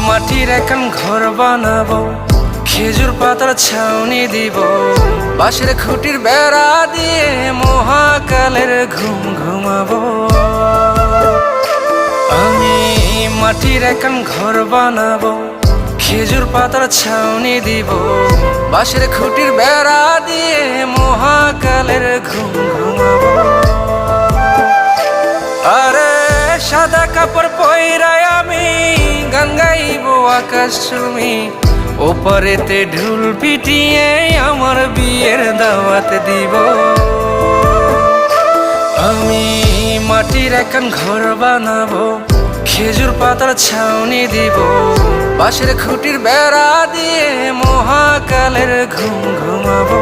মাটির এখন ঘর বানাবো, খেজুর পাতার ছাউনি দিব, বাঁশের খুঁটির বেড়া দিয়ে মহাকালের ঘুম ঘুমাবো। আমি মাটির এখন ঘর বানাবো, খেজুর পাতার ছাউনি দিব, বাঁশের খুঁটির বেড়া দিয়ে মহাকালের ঘুম ঘুমাবো। আরে সাদা কাপড় পয়রায় আমি গান গাইবো আকাশ চুমি, ওপারেতে ঢোল পিটিয়ে আমার বিয়ের দাওয়াত দিব। আমি মাটির এখন ঘর বানাবো, খেজুর পাতার ছাউনি দিব, বাঁশের খুঁটির বেড়া দিয়ে মহাকালের ঘুম ঘুমাবো।